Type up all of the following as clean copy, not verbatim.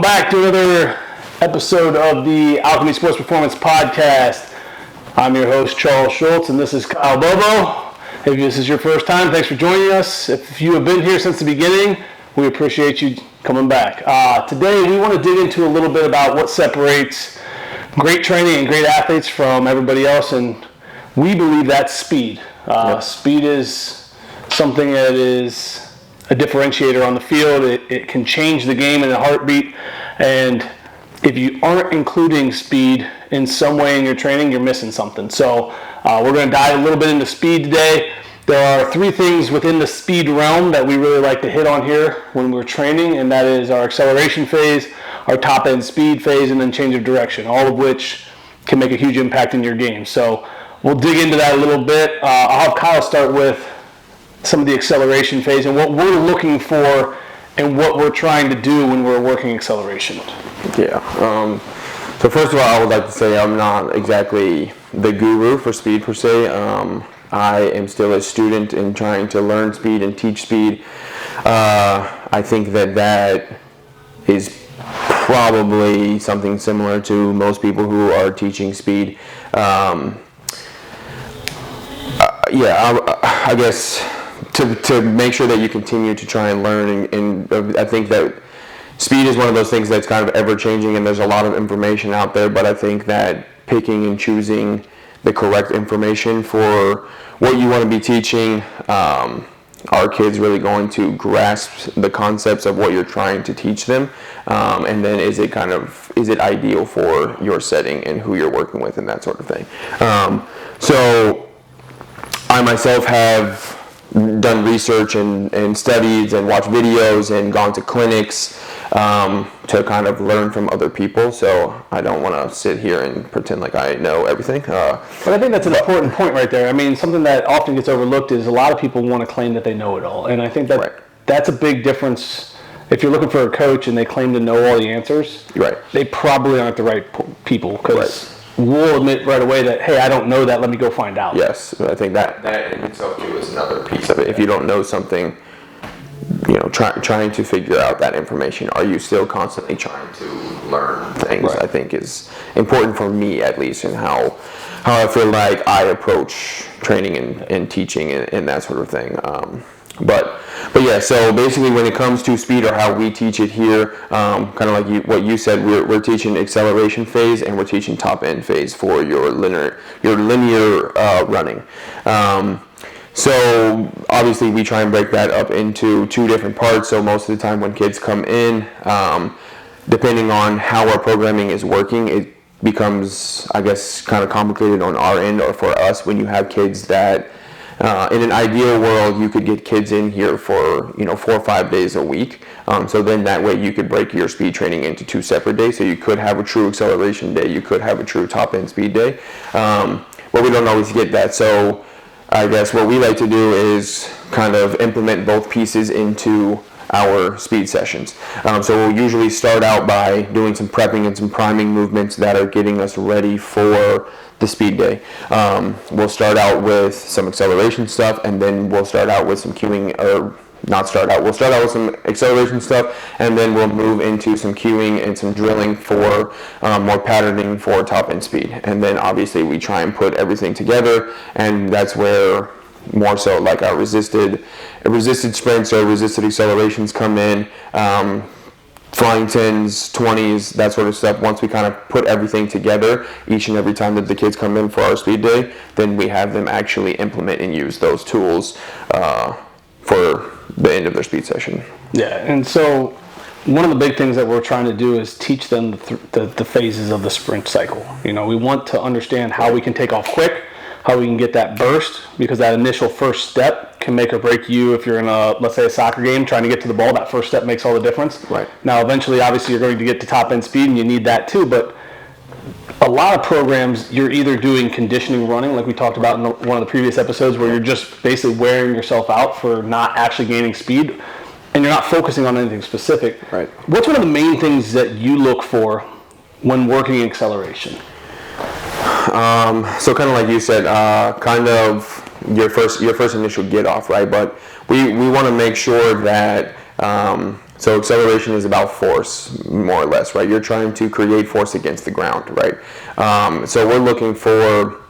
back to another episode of the Alchemy Sports Performance Podcast. I'm your host, Charles Schultz, and this is Kyle Bobo. If this is your first time, thanks for joining us. If you have been here since the beginning, we appreciate you coming back. Today, we want to dig into a little bit about what separates great training and great athletes from everybody else, and we believe that's speed. Speed is something that is a differentiator on the field. It can change the game in a heartbeat, and if you aren't including speed in some way in your training, you're missing something. So we're going to dive a little bit into speed today. There are three things within the speed realm that we really like to hit on here when we're training, and that is our acceleration phase, our top end speed phase, and then change of direction, all of which can make a huge impact in your game. So we'll dig into that a little bit. I'll have Kyle start with some of the acceleration phase and what we're looking for and what we're trying to do when we're working acceleration. Yeah. So first of all, I would like to say I'm not exactly the guru for speed per se. I am still a student in trying to learn speed and teach speed. I think that is probably something similar to most people who are teaching speed. I guess to make sure that you continue to try and learn, and I think that speed is one of those things that's kind of ever changing, and there's a lot of information out there, but I think that picking and choosing the correct information for what you want to be teaching, are kids really going to grasp the concepts of what you're trying to teach them, and then is it ideal for your setting and who you're working with and that sort of thing. So I myself have done research and studied and watched videos and gone to clinics to kind of learn from other people. So I don't want to sit here and pretend like I know everything. But I think that's an important point right there. I mean, something that often gets overlooked is a lot of people want to claim that they know it all. And I think that that's a big difference. If you're looking for a coach and they claim to know all the answers, they probably aren't the right people, because we'll admit right away that, hey, I don't know that, let me go find out. Yes, I think that in itself too is another piece of it. If you don't know something, trying to figure out that information, are you still constantly trying to learn things? I think is important for me, at least, and how I feel like I approach training and teaching and that sort of thing. But yeah, so basically when it comes to speed, or how we teach it here, kind of like what you said, we're teaching acceleration phase and we're teaching top end phase for your linear running. So obviously we try and break that up into two different parts. So most of the time when kids come in, depending on how our programming is working, it becomes, I guess, kind of complicated on our end, or for us, when you have kids that in an ideal world, you could get kids in here for 4 or 5 days a week. So then that way you could break your speed training into 2 separate days. So you could have a true acceleration day, you could have a true top end speed day. But we don't always get that. So I guess what we like to do is kind of implement both pieces into our speed sessions. So we'll usually start out by doing some prepping and some priming movements that are getting us ready for the speed day. We'll start out with some acceleration stuff, and then we'll start out with some cueing, we'll start out with some acceleration stuff, and then we'll move into some cueing and some drilling for more patterning for top end speed. And then obviously we try and put everything together, and that's where more so like our resisted sprints or resisted accelerations come in, flying 10s, 20s, that sort of stuff. Once we kind of put everything together each and every time that the kids come in for our speed day, then we have them actually implement and use those tools for the end of their speed session. Yeah, and so one of the big things that we're trying to do is teach them the phases of the sprint cycle. We want to understand how we can take off quick, how we can get that burst, because that initial first step can make or break you. If you're in let's say a soccer game, trying to get to the ball, that first step makes all the difference. Right. Now, eventually, obviously, you're going to get to top end speed, and you need that too, but a lot of programs, you're either doing conditioning running, like we talked about in one of the previous episodes, where you're just basically wearing yourself out for not actually gaining speed, and you're not focusing on anything specific. Right. What's one of the main things that you look for when working acceleration? So kind of like you said, kind of your first initial get off, right? But we want to make sure that So acceleration is about force, more or less, right? You're trying to create force against the ground, right? So we're looking for,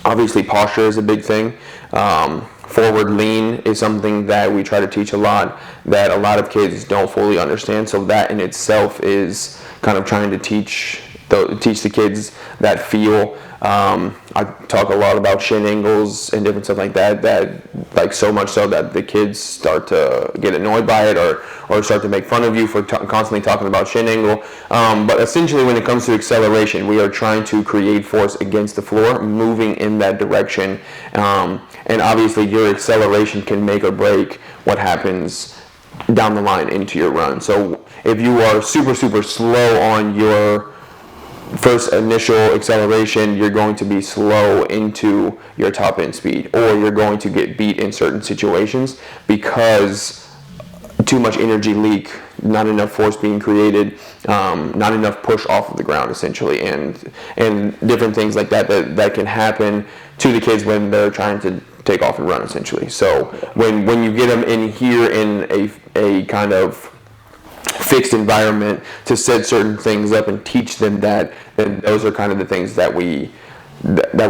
obviously posture is a big thing. Forward lean is something that we try to teach a lot, that a lot of kids don't fully understand. So that in itself is kind of trying to teach the kids that feel. I talk a lot about shin angles and different stuff like that like so much so that the kids start to get annoyed by it or start to make fun of you for constantly talking about shin angle. But essentially when it comes to acceleration, we are trying to create force against the floor, moving in that direction. And obviously your acceleration can make or break what happens down the line into your run. So if you are super, super slow on your first initial acceleration, you're going to be slow into your top end speed, or you're going to get beat in certain situations because too much energy leak, not enough force being created, not enough push off of the ground essentially, and different things like that can happen to the kids when they're trying to take off and run essentially. So when you get them in here in a kind of fixed environment to set certain things up and teach them that, then those are kind of the things that we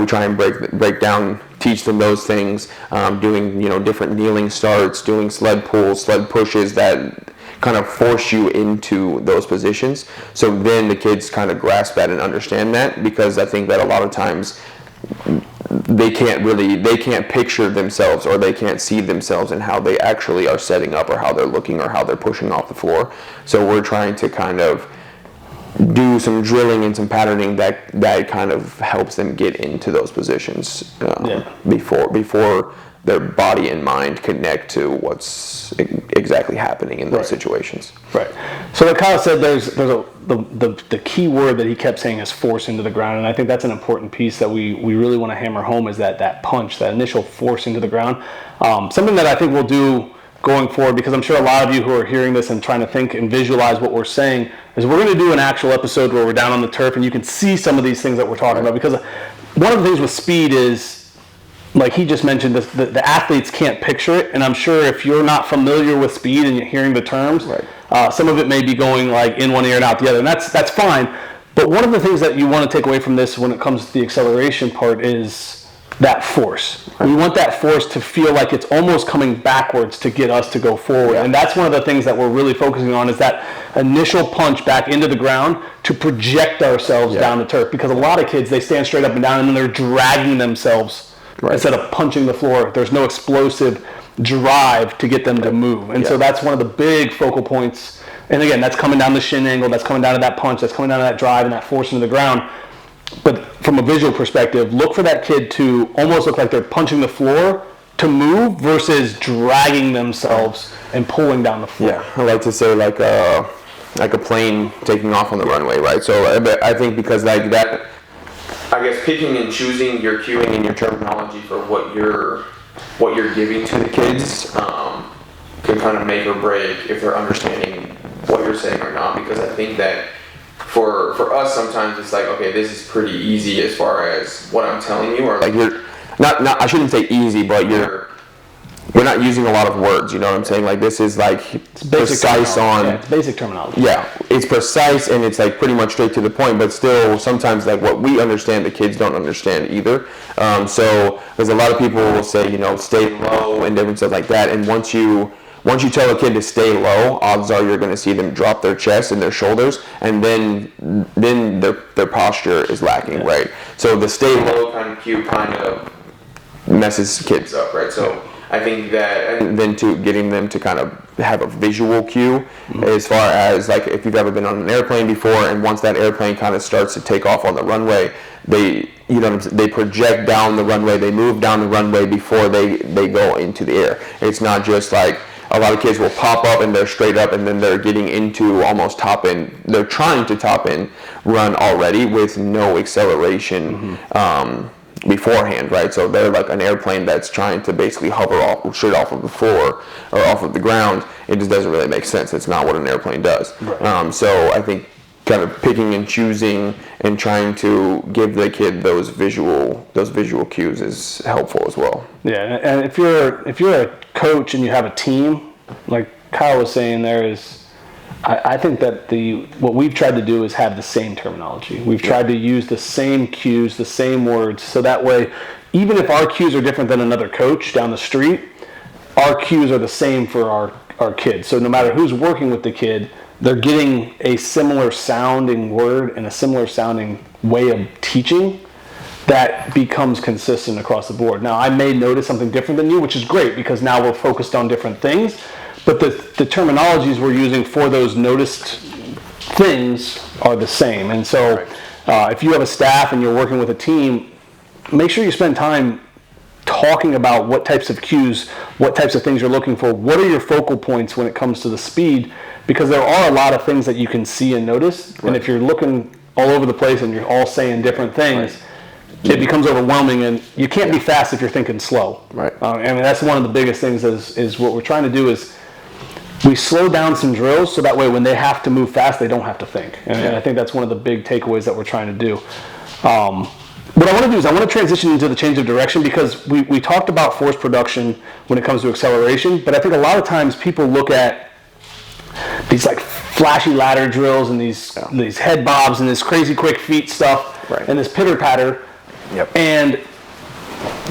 try and break down, teach them those things, doing different kneeling starts, doing sled pulls, sled pushes that kind of force you into those positions. So then the kids kind of grasp that and understand that, because I think that a lot of times they can't picture themselves, or they can't see themselves in how they actually are setting up, or how they're looking, or how they're pushing off the floor. So we're trying to kind of do some drilling and some patterning that kind of helps them get into those positions before their body and mind connect to what's exactly happening in those situations. Right. So like Kyle said, there's the key word that he kept saying is force into the ground, and I think that's an important piece that we really want to hammer home, is that punch, that initial force into the ground. Something that I think we'll do going forward, because I'm sure a lot of you who are hearing this and trying to think and visualize what we're saying, is we're going to do an actual episode where we're down on the turf and you can see some of these things that we're talking about. Because one of the things with speed is, like he just mentioned, the athletes can't picture it, and I'm sure if you're not familiar with speed and you're hearing the terms, some of it may be going like in one ear and out the other, and that's fine. But one of the things that you want to take away from this when it comes to the acceleration part is that force. We want that force to feel like it's almost coming backwards to get us to go forward. And that's one of the things that we're really focusing on, is that initial punch back into the ground to project ourselves down the turf. Because a lot of kids, they stand straight up and down and then they're dragging themselves instead of punching the floor. There's no explosive drive to get them to move. And so that's one of the big focal points. And again, that's coming down the shin angle, that's coming down to that punch, that's coming down to that drive and that force into the ground. But from a visual perspective, look for that kid to almost look like they're punching the floor to move versus dragging themselves and pulling down the floor. Yeah, I like to say like a plane taking off on the runway, right? So I think because like that, I guess picking and choosing your cueing and your terminology for what you're giving to the kids can kind of make or break if they're understanding what you're saying or not. Because I think that for us sometimes it's like, okay, this is pretty easy as far as what I'm telling you, or like you're not I shouldn't say easy, but we're not using a lot of words, you know what I'm saying? Like this is like it's precise on it's basic terminology. Yeah, it's precise and it's like pretty much straight to the point, but still sometimes like what we understand the kids don't understand either. So there's a lot of people will say, stay low and different stuff like that, and once you tell a kid to stay low, odds are you're going to see them drop their chest and their shoulders, and then their posture is lacking, right? So the stay low kind of cue kind of messes kids up, right? So I think that, and then to getting them to kind of have a visual cue, as far as like if you've ever been on an airplane before, and once that airplane kind of starts to take off on the runway, they project down the runway, they move down the runway before they go into the air. It's not just like a lot of kids will pop up and they're straight up and then they're getting into almost top end. They're trying to top end run already with no acceleration beforehand, right? So they're like an airplane that's trying to basically hover straight off of the floor or off of the ground. It just doesn't really make sense. It's not what an airplane does. Right. So I think kind of picking and choosing and trying to give the kid those visual cues is helpful as well. Yeah, and if you're a coach and you have a team, like Kyle was saying, there is I think that what we've tried to do is have the same terminology. We've tried to use the same cues, the same words, so that way, even if our cues are different than another coach down the street, our cues are the same for our kids. So no matter who's working with the kid, they're getting a similar sounding word and a similar sounding way of teaching that becomes consistent across the board. Now, I may notice something different than you, which is great because now we're focused on different things, but the terminologies we're using for those noticed things are the same. And so if you have a staff and you're working with a team, make sure you spend time talking about what types of cues, what types of things you're looking for, what are your focal points when it comes to the speed, because there are a lot of things that you can see and notice, and if you're looking all over the place and you're all saying different things, it becomes overwhelming, and you can't be fast if you're thinking slow. I mean, that's one of the biggest things is what we're trying to do is we slow down some drills so that way when they have to move fast, they don't have to think. And I think that's one of the big takeaways that we're trying to do. What I want to do is I want to transition into the change of direction because we talked about force production when it comes to acceleration, but I think a lot of times people look at these like flashy ladder drills and these head bobs and this crazy quick feet stuff and this pitter patter, and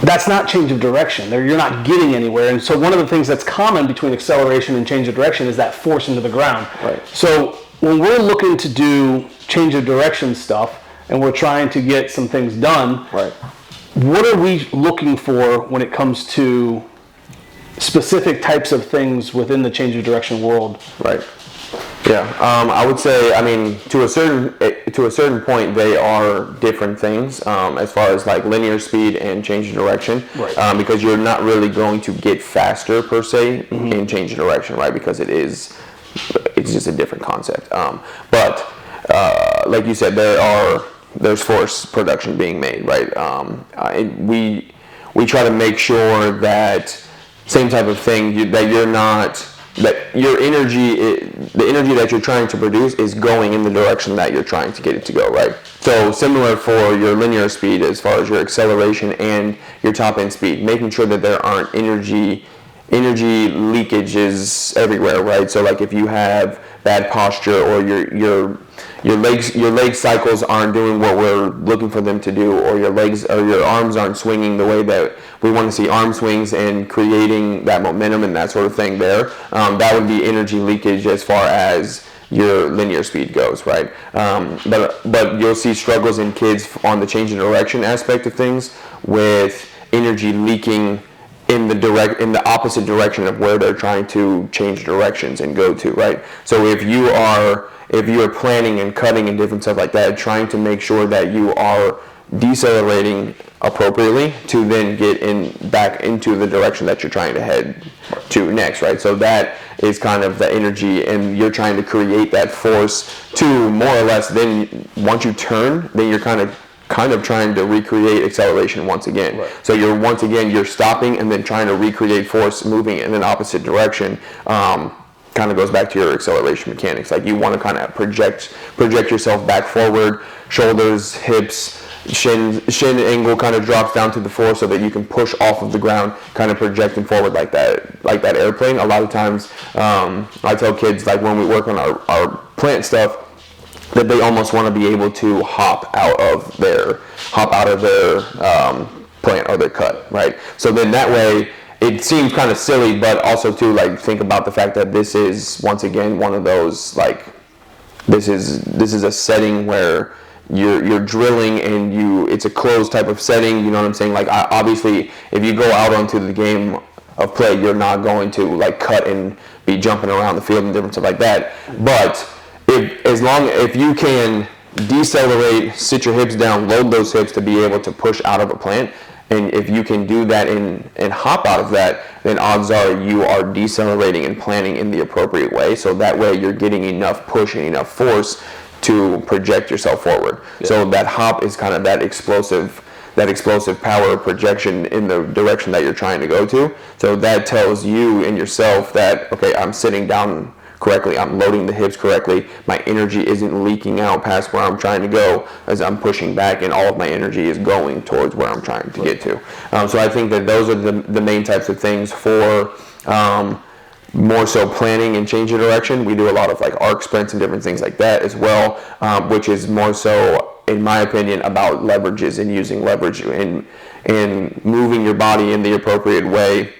that's not change of direction. You're not getting anywhere. And so one of the things that's common between acceleration and change of direction is that force into the ground. So when we're looking to do change of direction stuff and we're trying to get some things done, what are we looking for when it comes to specific types of things within the change of direction world? I would say, I mean, to a certain point, they are different things as far as like linear speed and change of direction, because you're not really going to get faster per se in change of direction, because it's just a different concept. But like you said, there's force production being made, we try to make sure that same type of thing that you're not. That your energy, the energy that you're trying to produce is going in the direction that you're trying to get it to go, So similar for your linear speed as far as your acceleration and your top end speed, making sure that there aren't energy leakages everywhere, So like if you have bad posture or your leg cycles aren't doing what we're looking for them to do, or your legs or your arms aren't swinging the way that we want to see arm swings and creating that momentum and that sort of thing there, that would be energy leakage as far as your linear speed goes, but you'll see struggles in kids on the change in direction aspect of things with energy leaking in the opposite direction of where they're trying to change directions and go to, So if you are planning and cutting and different stuff like that, trying to make sure that you are decelerating appropriately to then get back into the direction that you're trying to head to next, So that is kind of the energy, and you're trying to create that force to more or less. Then once you turn, then you're kind of trying to recreate acceleration once again. So you're stopping and then trying to recreate force moving in an opposite direction. Kind of goes back to your acceleration mechanics. Like you want to kind of project yourself back forward, shoulders, hips, shin angle kind of drops down to the floor so that you can push off of the ground, kind of projecting forward like that airplane. A lot of times, I tell kids, like when we work on our plant stuff, that they almost want to be able to hop out of their plant or their cut, So then that way, it seems kind of silly, but also too, like, think about the fact that this is once again one of those, like, this is a setting where you're drilling and it's a closed type of setting. You know what I'm saying? Like, obviously, if you go out onto the game of play, you're not going to like cut and be jumping around the field and different stuff like that. But if you can decelerate, sit your hips down, load those hips to be able to push out of a plant, and if you can do that and hop out of that, then odds are you are decelerating and planning in the appropriate way. So that way you're getting enough push and enough force to project yourself forward. So that hop is kind of that explosive power projection in the direction that you're trying to go to. So that tells you and yourself that, okay, I'm sitting down correctly, I'm loading the hips correctly, my energy isn't leaking out past where I'm trying to go as I'm pushing back, and all of my energy is going towards where I'm trying to get to. So I think that those are the main types of things for more so planning and change of direction. We do a lot of like arc sprints and different things like that as well, which is more so, in my opinion, about leverages and using leverage and moving your body in the appropriate way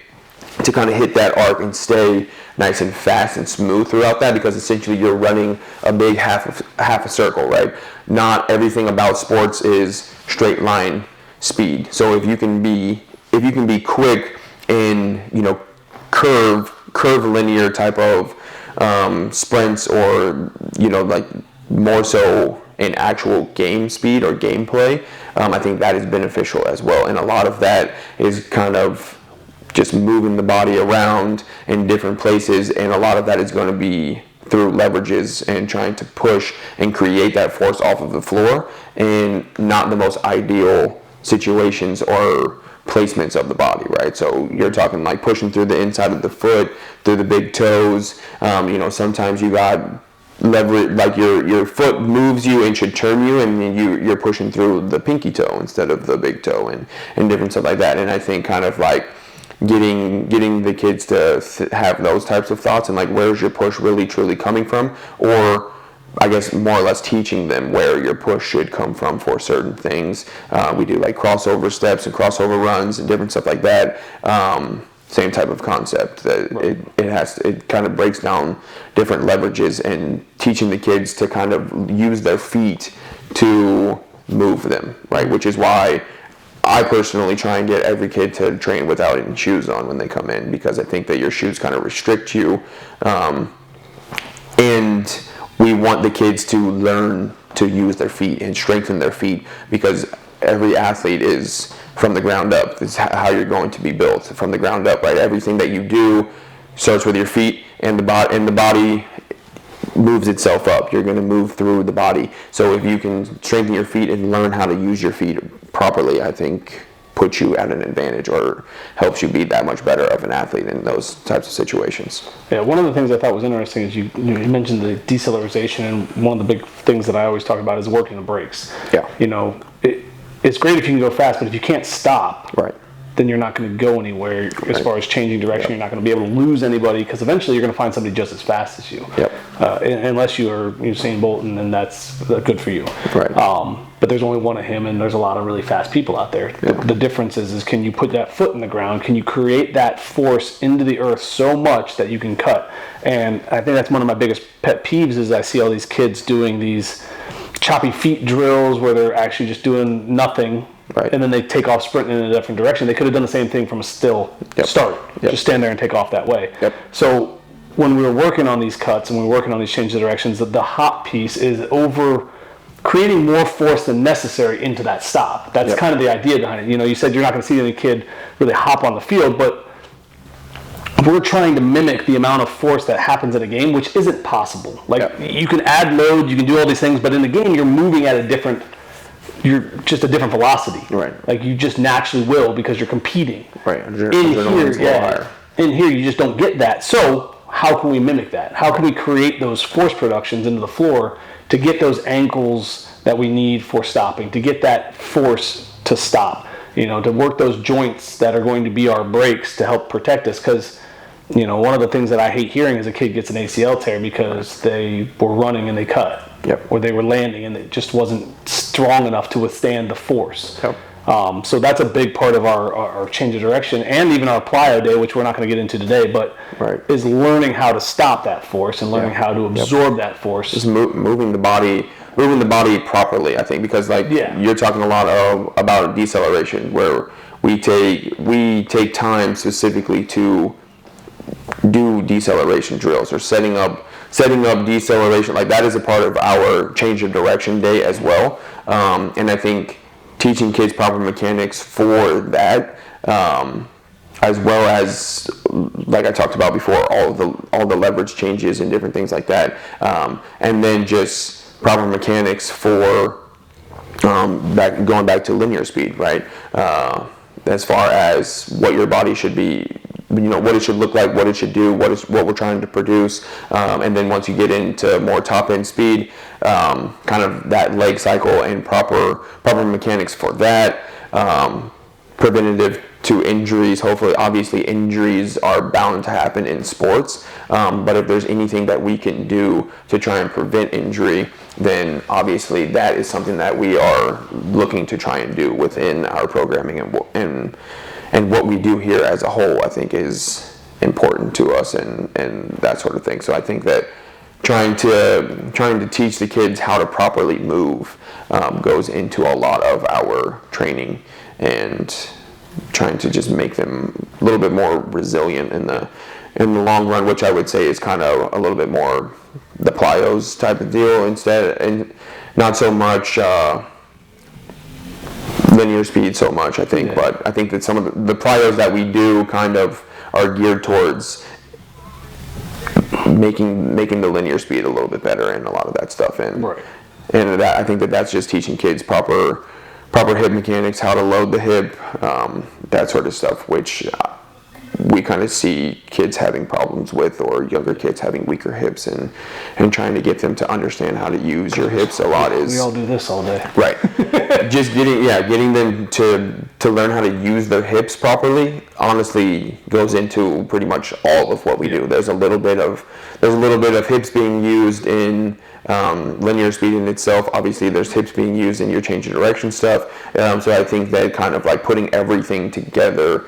to kind of hit that arc and stay nice and fast and smooth throughout that, because essentially you're running a big half a circle, right? Not everything about sports is straight line speed. So if you can be quick in, you know, curve linear type of sprints, or, you know, like more so in actual game speed or gameplay, I think that is beneficial as well. And a lot of that is kind of just moving the body around in different places, and a lot of that is going to be through leverages and trying to push and create that force off of the floor, and not the most ideal situations or placements of the body, right? So you're talking like pushing through the inside of the foot, through the big toes. You know, sometimes you got leverage, like your foot moves you and should turn you, and you're pushing through the pinky toe instead of the big toe, and different stuff like that. And I think kind of like getting the kids to have those types of thoughts, and like, where's your push really truly coming from, or I guess more or less teaching them where your push should come from for certain things. We do like crossover steps and crossover runs and different stuff like that. Same type of concept. That it kind of breaks down different leverages and teaching the kids to kind of use their feet to move them, right? Which is why I personally try and get every kid to train without any shoes on when they come in, because I think that your shoes kind of restrict you, and we want the kids to learn to use their feet and strengthen their feet, because every athlete is from the ground up. This is how you're going to be built, from the ground up, right? Everything that you do starts with your feet, and the body moves itself up. You're going to move through the body. So if you can strengthen your feet and learn how to use your feet properly, I think puts you at an advantage, or helps you be that much better of an athlete in those types of situations. Yeah, one of the things I thought was interesting is you mentioned the deceleration, and one of the big things that I always talk about is working the brakes. Yeah. You know, it's great if you can go fast, but if you can't stop, right, then you're not going to go anywhere as far as changing direction. You're not going to be able to lose anybody, because eventually you're going to find somebody just as fast as you. Yep. Unless you are Usain Bolt, and then that's good for you. Right. But there's only one of him, and there's a lot of really fast people out there. Yeah. The difference is can you put that foot in the ground? Can you create that force into the earth so much that you can cut? And I think that's one of my biggest pet peeves is I see all these kids doing these choppy feet drills where they're actually just doing nothing. Right. And then they take off sprinting in a different direction. They could have done the same thing from a still start. Yep. Just stand there and take off that way. Yep. So when we were working on these cuts and we were working on these changes of directions, the hop piece is over creating more force than necessary into that stop. That's kind of the idea behind it. You know, you said you're not going to see any kid really hop on the field, but we're trying to mimic the amount of force that happens in a game, which isn't possible. Like you can add load, you can do all these things, but in the game you're moving at you're just a different velocity. Right. Like you just naturally will, because you're competing. Right. In here you just don't get that. So how can we mimic that? How can we create those force productions into the floor to get those ankles that we need for stopping, to get that force to stop, you know, to work those joints that are going to be our brakes to help protect us? Because, you know, one of the things that I hate hearing is a kid gets an ACL tear because they were running and they cut. Yep. Or they were landing and it just wasn't strong enough to withstand the force. Yep. So that's a big part of our change of direction, and even our plyo day, which we're not going to get into today, but is learning how to stop that force and learning how to absorb that force. Just moving the body properly, I think, because you're talking a lot about deceleration, where we take time specifically to do deceleration drills, or setting up deceleration. Like that is a part of our change of direction day as well, and I think teaching kids proper mechanics for that, as well as, like I talked about before, all the leverage changes and different things like that, and then just proper mechanics for going back to linear speed, right? As far as what your body should be, you know, what it should look like, what it should do, what we're trying to produce, and then once you get into more top end speed, kind of that leg cycle and proper mechanics for that, preventative to injuries. Hopefully, obviously, injuries are bound to happen in sports, but if there's anything that we can do to try and prevent injury, then obviously that is something that we are looking to try and do within our programming, and what we do here as a whole, I think, is important to us, and that sort of thing. So I think that trying to teach the kids how to properly move goes into a lot of our training, and trying to just make them a little bit more resilient in the long run, which I would say is kind of a little bit more the plyos type of deal instead, and not so much linear speed so much, I think. But I think that some of the plyos that we do kind of are geared towards making the linear speed a little bit better and a lot of that stuff. And that, I think that's just teaching kids proper hip mechanics, how to load the hip, that sort of stuff, which we kind of see kids having problems with, or younger kids having weaker hips, and trying to get them to understand how to use your hips a lot is... We all do this all day. Right. Just getting them to learn how to use their hips properly, honestly, goes into pretty much all of what we do. There's a little bit of hips being used in linear speed in itself. Obviously, there's hips being used in your change of direction stuff. So I think that kind of like putting everything together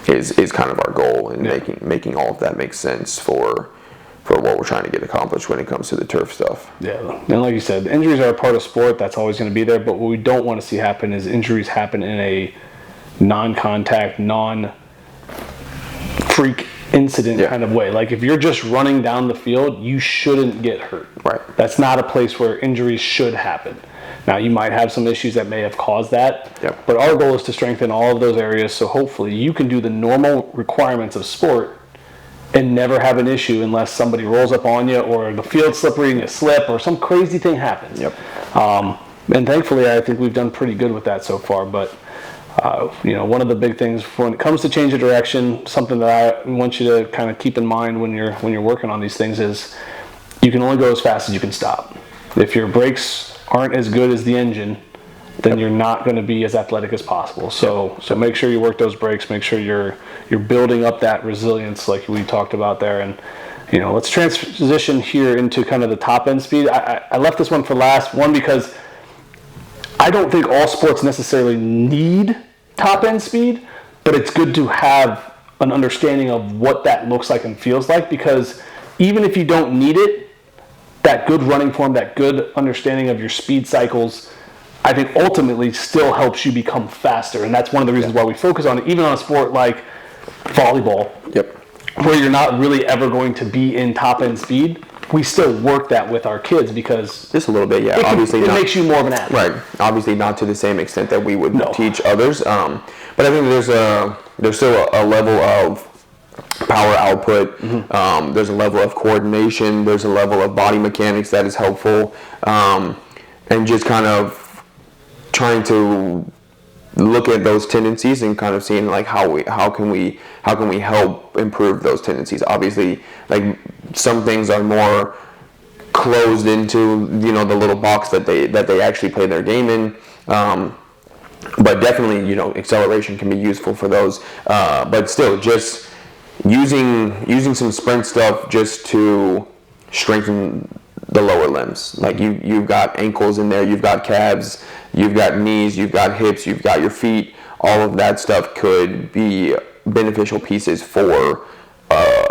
is kind of our goal, and making all of that make sense for what we're trying to get accomplished when it comes to the turf stuff. Yeah, and like you said, injuries are a part of sport. That's always going to be there. But what we don't want to see happen is injuries happen in a non-contact, non-freak incident kind of way. Like if you're just running down the field, you shouldn't get hurt. Right. That's not a place where injuries should happen. Now, you might have some issues that may have caused that, but our goal is to strengthen all of those areas, so hopefully you can do the normal requirements of sport and never have an issue unless somebody rolls up on you, or the field's slippery and you slip, or some crazy thing happens. And thankfully, I think we've done pretty good with that so far. But one of the big things when it comes to change of direction, something that I want you to kind of keep in mind when you're working on these things is you can only go as fast as you can stop. If your brakes aren't as good as the engine, then you're not going to be as athletic as possible. So make sure you work those brakes. Make sure you're building up that resilience, like we talked about there. And let's transition here into kind of the top end speed. I left this one for last, one because I don't think all sports necessarily need top end speed, but it's good to have an understanding of what that looks like and feels like, because even if you don't need it, that good running form, that good understanding of your speed cycles, I think ultimately still helps you become faster. And that's one of the reasons why we focus on it, even on a sport like volleyball, where you're not really ever going to be in top end speed. We still work that with our kids, because just a little bit, obviously it makes you more of an athlete. Right. Obviously not to the same extent that we would teach others. But I think there's still a level of power output. There's a level of coordination. There's a level of body mechanics that is helpful, and just kind of trying to look at those tendencies and kind of seeing like how can we help improve those tendencies. Obviously, like some things are more closed into the little box that they actually play their game in. But definitely, acceleration can be useful for those. But still, just using some sprint stuff just to strengthen the lower limbs. Like you've got ankles in there, you've got calves, you've got knees, you've got hips, you've got your feet. All of that stuff could be beneficial pieces for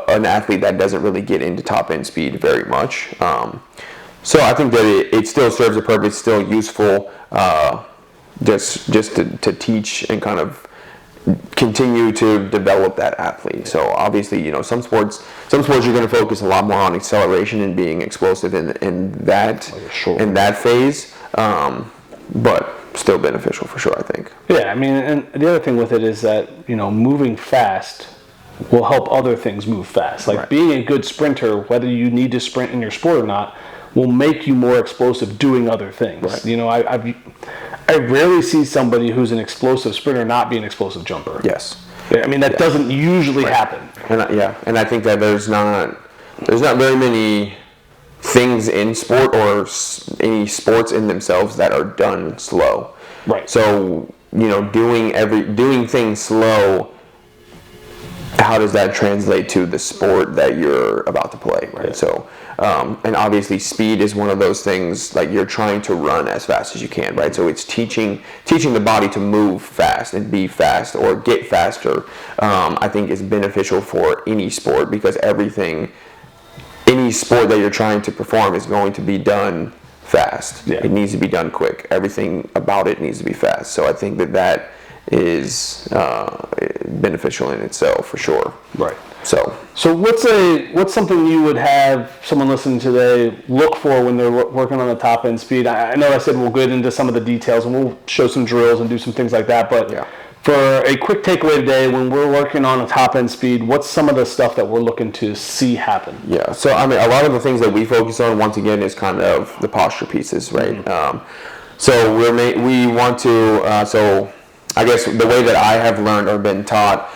an athlete that doesn't really get into top end speed very much. So I think that it still serves a purpose, still useful, just to teach and kind of continue to develop that athlete. So obviously, some sports you're going to focus a lot more on acceleration and being explosive in that phase, but still beneficial for sure, I think. Yeah, I mean, and the other thing with it is that moving fast will help other things move fast. Like being a good sprinter, whether you need to sprint in your sport or not, will make you more explosive doing other things. I rarely see somebody who's an explosive sprinter not be an explosive jumper. Yes. I mean, that doesn't usually happen. And I think that there's not very many things in sport or any sports in themselves that are done slow. Right. So doing things slow, how does that translate to the sport that you're about to play, right? Yeah. So, and obviously speed is one of those things, like you're trying to run as fast as you can, right? So it's teaching the body to move fast and be fast or get faster, I think is beneficial for any sport, because any sport that you're trying to perform is going to be done fast. Yeah. It needs to be done quick. Everything about it needs to be fast. So I think that is beneficial in itself for sure. Right. So what's something you would have someone listening today look for when they're working on the top end speed? I know I said we'll get into some of the details and we'll show some drills and do some things like that, but yeah. For a quick takeaway today, when we're working on a top end speed, what's some of the stuff that we're looking to see happen? Yeah, so I mean, a lot of the things that we focus on, once again, is kind of the posture pieces, right? Mm-hmm. So we want to, so I guess the way that I have learned or been taught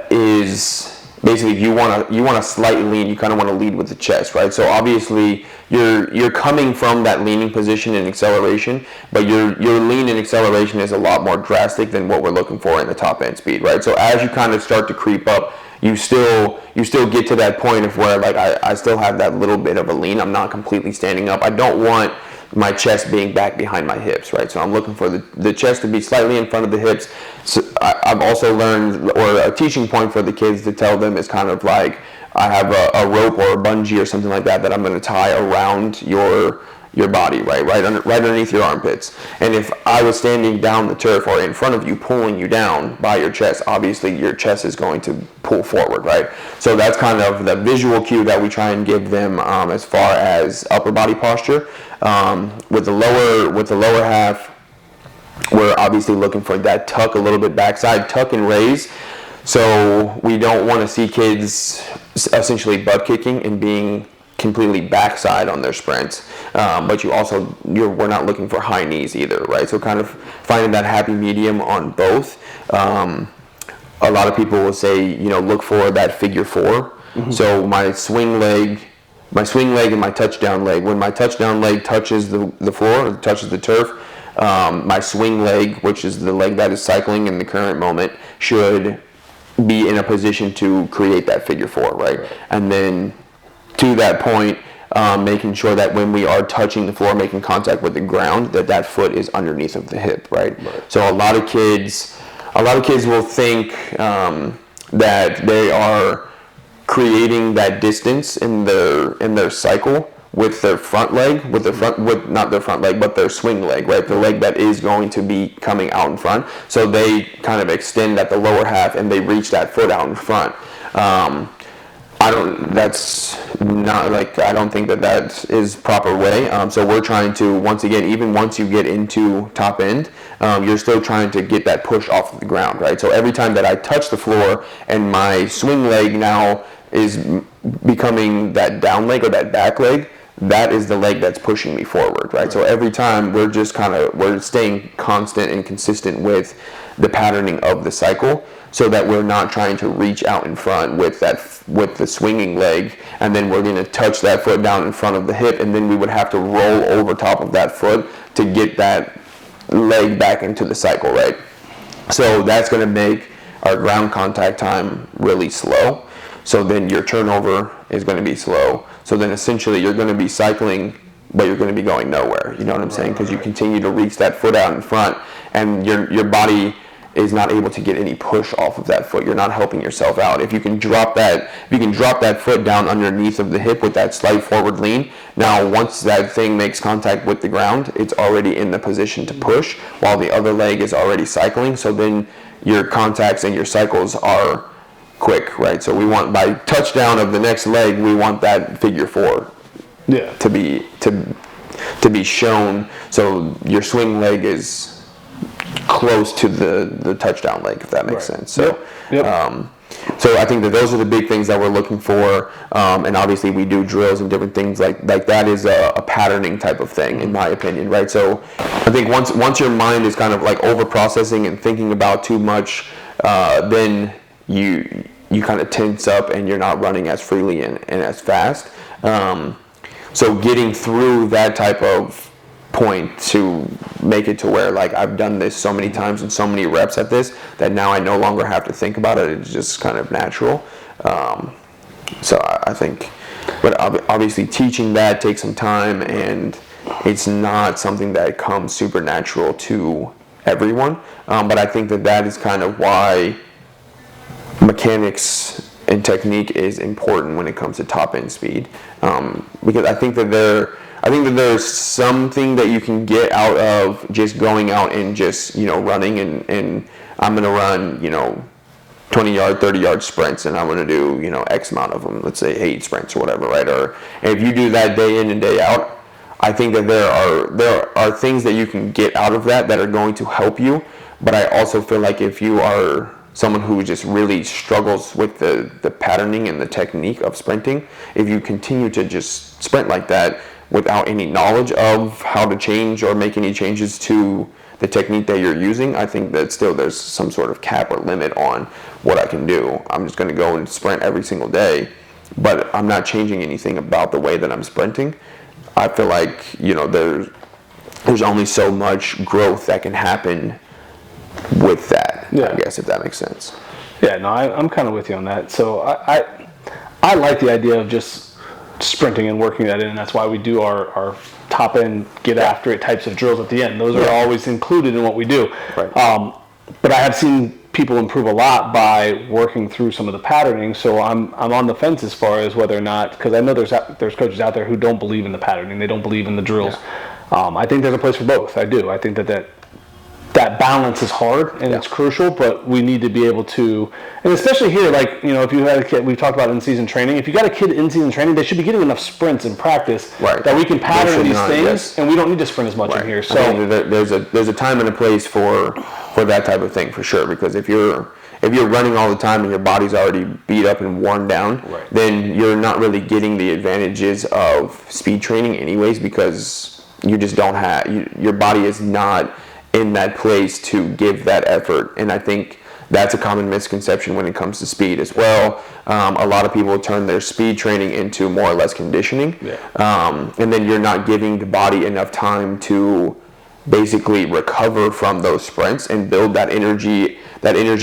is basically you want to slightly lean. You kind of want to lead with the chest, right? So obviously you're coming from that leaning position in acceleration, but your lean and acceleration is a lot more drastic than what we're looking for in the top end speed, right? So as you kind of start to creep up, you still get to that point of where, like, I still have that little bit of a lean. I'm not completely standing up. I don't want my chest being back behind my hips, right? So I'm looking for the chest to be slightly in front of the hips. So I've also learned, or a teaching point for the kids to tell them is kind of like, I have a rope or a bungee or something like that I'm going to tie around your body, right underneath your armpits. And if I was standing down the turf or in front of you, pulling you down by your chest, obviously your chest is going to pull forward, right? So that's kind of the visual cue that we try and give them as far as upper body posture. With the lower half, we're obviously looking for that tuck a little bit backside, tuck and raise. So we don't want to see kids essentially butt kicking and being completely backside on their sprints, but we're not looking for high knees either, right? So kind of finding that happy medium on both. A lot of people will say, look for that figure four. Mm-hmm. So my swing leg and my touchdown leg. When my touchdown leg touches the floor, or touches the turf, my swing leg, which is the leg that is cycling in the current moment, should be in a position to create that figure four, right? And then to that point, making sure that when we are touching the floor, making contact with the ground, that foot is underneath of the hip, right? So a lot of kids will think that they are creating that distance in their cycle with their front leg, not their front leg, but their swing leg, right? The leg that is going to be coming out in front. So they kind of extend at the lower half and they reach that foot out in front. I don't think that is proper way. So we're trying to, once again, even once you get into top end, you're still trying to get that push off of the ground, right? So every time that I touch the floor and my swing leg now is becoming that down leg or that back leg, that is the leg that's pushing me forward, right? So every time we're staying constant and consistent with the patterning of the cycle, so that we're not trying to reach out in front with the swinging leg, and then we're going to touch that foot down in front of the hip, and then we would have to roll over top of that foot to get that leg back into the cycle, right? So that's going to make our ground contact time really slow. So then your turnover is going to be slow. So then essentially you're going to be cycling, but you're going to be going nowhere. You know what I'm saying? Because you continue to reach that foot out in front, and your body is not able to get any push off of that foot. You're not helping yourself out. If you can drop that foot down underneath of the hip with that slight forward lean, now once that thing makes contact with the ground, it's already in the position to push while the other leg is already cycling. So then your contacts and your cycles are quick, right? So we want, by touchdown of the next leg, we want that figure four to be shown. So your swing leg is close to the touchdown leg, if that makes sense. So, so I think that those are the big things that we're looking for, and obviously we do drills and different things like that is a patterning type of thing, in my opinion, right? So I think once your mind is kind of like over processing and thinking about too much, then you kind of tense up and you're not running as freely and as fast. So getting through that type of point to make it to where like I've done this so many times and so many reps at this that now I no longer have to think about it. It's just kind of natural. So I think, but obviously teaching that takes some time, and it's not something that comes super natural to everyone. But I think that is kind of why mechanics and technique is important when it comes to top end speed, because I think that there's something that you can get out of just going out and just running and I'm gonna run 20-yard, 30-yard sprints, and I'm gonna do X amount of them, let's say 8 sprints or whatever, right? Or if you do that day in and day out, I think that there are things that you can get out of that are going to help you. But I also feel like if you are someone who just really struggles with the patterning and the technique of sprinting, if you continue to just sprint like that without any knowledge of how to change or make any changes to the technique that you're using, I think that still there's some sort of cap or limit on what I can do. I'm just going to go and sprint every single day, but I'm not changing anything about the way that I'm sprinting. I feel like there's only so much growth that can happen with that. I guess, if that makes sense. Yeah, no, I'm kind of with you on that. So I like the idea of just sprinting and working that in, and that's why we do our top end, get after it types of drills at the end. Those are always included in what we do. Right. But I have seen people improve a lot by working through some of the patterning. So I'm on the fence as far as whether or not, because I know there's coaches out there who don't believe in the patterning, they don't believe in the drills. Yeah. I think there's a place for both. I do. I think that balance is hard and it's crucial, but we need to be able to, and especially here, like, if you had a kid, we've talked about in-season training, if you got a kid in-season training, they should be getting enough sprints in practice that we can pattern these things, and we don't need to sprint as much in here. So there's a time and a place for that type of thing, for sure, because if you're running all the time and your body's already beat up and worn down, then you're not really getting the advantages of speed training anyways, because you just don't have, your body is not in that place to give that effort. And I think that's a common misconception when it comes to speed as well. A lot of people turn their speed training into more or less conditioning, and then you're not giving the body enough time to basically recover from those sprints and build that energy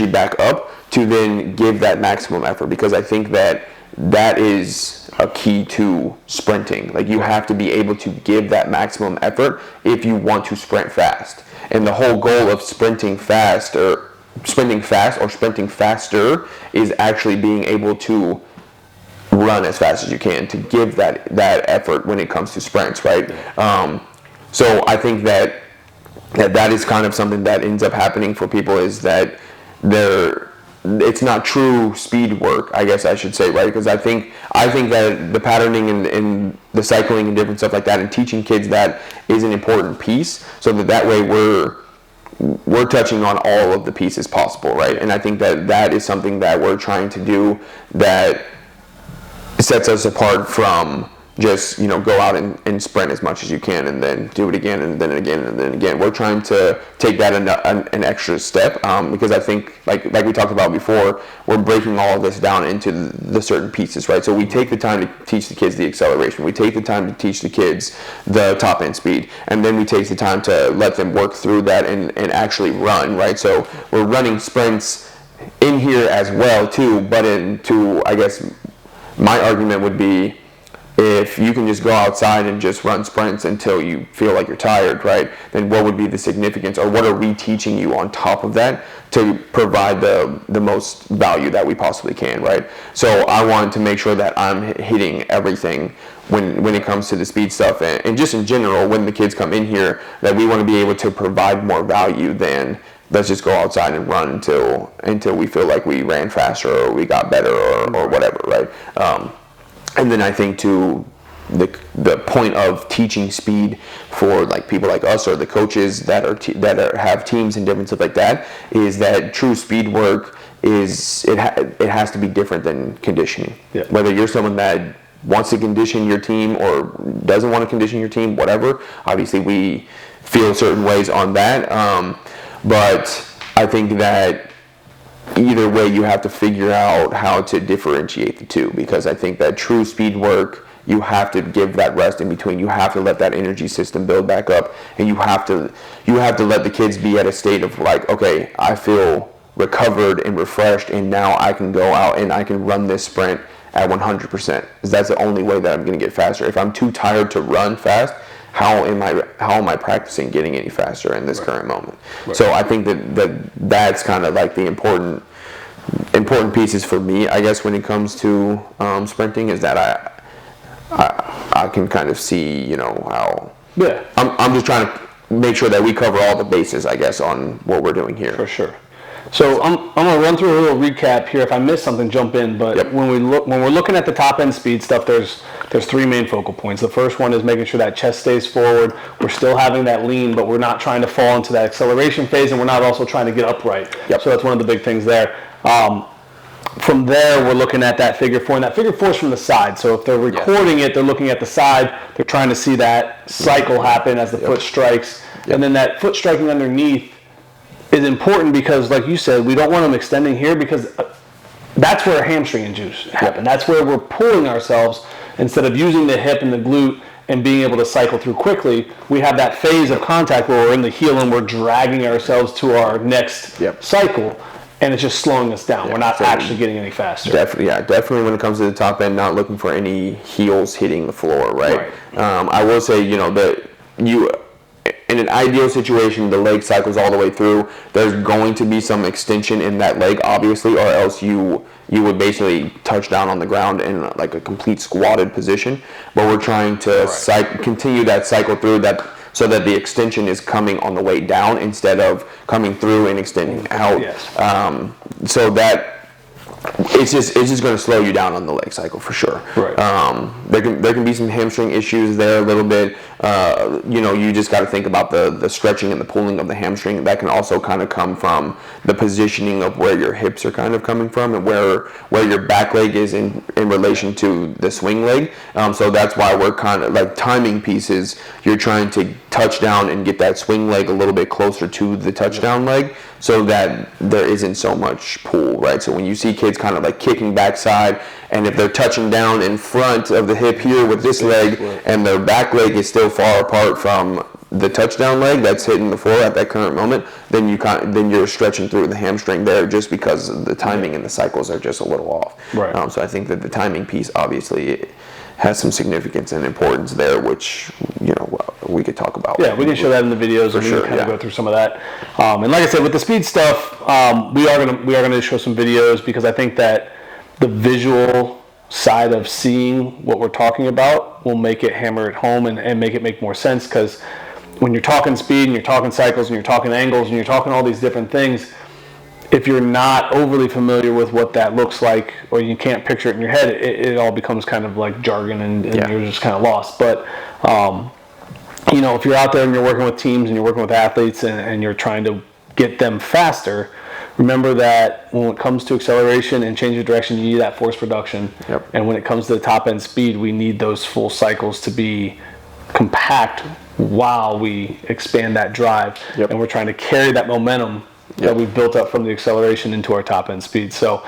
back up to then give that maximum effort, because I think that is a key to sprinting. Like, you have to be able to give that maximum effort if you want to sprint fast. And the whole goal of sprinting fast or sprinting faster is actually being able to run as fast as you can to give that effort when it comes to sprints, right? So I think that is kind of something that ends up happening for people, is that it's not true speed work, I guess I should say, right? Because I think that the patterning and the cycling and different stuff like that, and teaching kids that is an important piece, so that way we're touching on all of the pieces possible, right? And I think that is something that we're trying to do that sets us apart from just go out and sprint as much as you can, and then do it again, and then again, and then again. We're trying to take that an extra step, because I think, like we talked about before, we're breaking all of this down into the certain pieces, right? So we take the time to teach the kids the acceleration, we take the time to teach the kids the top end speed, and then we take the time to let them work through that and actually run, right? So we're running sprints in here as well too, but I guess my argument would be, if you can just go outside and just run sprints until you feel like you're tired, right, then what would be the significance, or what are we teaching you on top of that to provide the most value that we possibly can, right? So I wanted to make sure that I'm hitting everything when it comes to the speed stuff, and just in general, when the kids come in here, that we want to be able to provide more value than let's just go outside and run until we feel like we ran faster or we got better or whatever, right? And then I think too, the point of teaching speed for like people like us or the coaches that have teams and different stuff like that, is that true speed work it has to be different than conditioning. Yeah. Whether you're someone that wants to condition your team or doesn't want to condition your team, whatever. Obviously, we feel certain ways on that, but I think that either way, you have to figure out how to differentiate the two, because I think that true speed work you have to give that rest in between. You have to let that energy system build back up, and you have to let the kids be at a state of like, okay, I feel recovered and refreshed, and now I can go out and I can run this sprint at 100%. Because that's the only way that I'm going to get faster. If I'm too tired to run fast, how am I practicing getting any faster in this current moment? So I think that's kind of like the important pieces for me, I guess, when it comes to sprinting, is that I can kind of see, you know, how I'm just trying to make sure that we cover all the bases, I guess, on what we're doing here. For sure. So I'm going to run through a little recap here. If I miss something, jump in. But when we're looking at the top end speed stuff, there's three main focal points. The first one is making sure that chest stays forward. We're still having that lean, but we're not trying to fall into that acceleration phase, and we're not also trying to get upright. So that's one of the big things there. From there, we're looking at that figure four, and that figure four is from the side. So if they're recording it, they're looking at the side. They're trying to see that cycle happen as the foot strikes, and then that foot striking underneath is important because, like you said, we don't want them extending here because that's where hamstring injuries happen. That's where we're pulling ourselves instead of using the hip and the glute and being able to cycle through quickly. We have that phase of contact where we're in the heel and we're dragging ourselves to our next cycle, and it's just slowing us down. We're not actually getting any faster. Definitely when it comes to the top end, not looking for any heels hitting the floor, right? I will say, you know, that in an ideal situation, the leg cycles all the way through. There's going to be some extension in that leg, obviously, or else you would basically touch down on the ground in like a complete squatted position. But we're trying to continue that cycle through that, so that the extension is coming on the way down instead of coming through and extending out. So that it's just going to slow you down on the leg cycle for sure. There can be some hamstring issues there a little bit. You know, you just got to think about the stretching and the pulling of the hamstring. That can also kind of come from the positioning of where your hips are kind of coming from and where your back leg is in relation to the swing leg. So that's why we're kind of like timing pieces. You're trying to touch down and get that swing leg a little bit closer to the touchdown leg, so that there isn't so much pull, right? So when you see kids kind of like kicking backside, and if they're touching down in front of the hip here with this leg, and their back leg is still far apart from the touchdown leg that's hitting the floor at that current moment, then you're stretching through the hamstring there just because the timing and the cycles are just a little off. So I think that the timing piece obviously has some significance and importance there, which, you know, we could talk about. We can show that in the videos, and we can kind of go through some of that. And like I said, with the speed stuff, we are gonna show some videos because I think that the visual side of seeing what we're talking about will make it hammer it home and make it make more sense. Because when you're talking speed and you're talking cycles and you're talking angles and you're talking all these different things, if you're not overly familiar with what that looks like, or you can't picture it in your head, it all becomes kind of like jargon, and you're just kind of lost. But you know, if you're out there and you're working with teams and you're working with athletes and you're trying to get them faster, remember that when it comes to acceleration and change of direction, you need that force production. And when it comes to the top end speed, we need those full cycles to be compact while we expand that drive. And we're trying to carry that momentum that we've built up from the acceleration into our top end speed. So,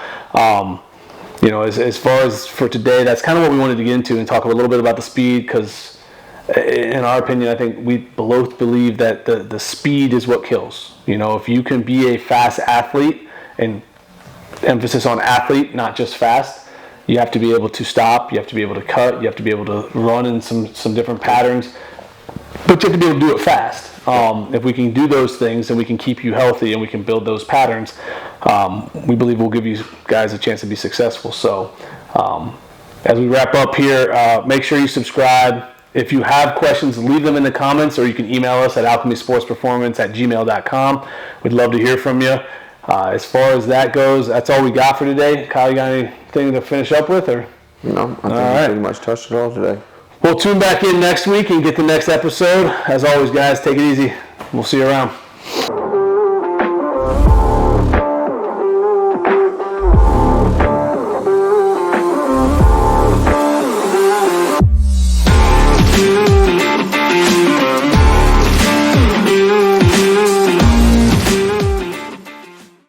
you know, as far as for today, that's kind of what we wanted to get into and talk a little bit about the speed, because in our opinion, I think we both believe that the speed is what kills. You know, if you can be a fast athlete, and emphasis on athlete, not just fast, you have to be able to stop, you have to be able to cut, you have to be able to run in some different patterns, but you have to be able to do it fast. If we can do those things, then we can keep you healthy and we can build those patterns. We believe we'll give you guys a chance to be successful. So as we wrap up here, make sure you subscribe. If you have questions, leave them in the comments, or you can email us at alchemysportsperformance@gmail.com. We'd love to hear from you. As far as that goes, that's all we got for today. Kyle, you got anything to finish up with? Or? No, I think we pretty much touched it all today. We'll tune back in next week and get the next episode. As always, guys, take it easy. We'll see you around.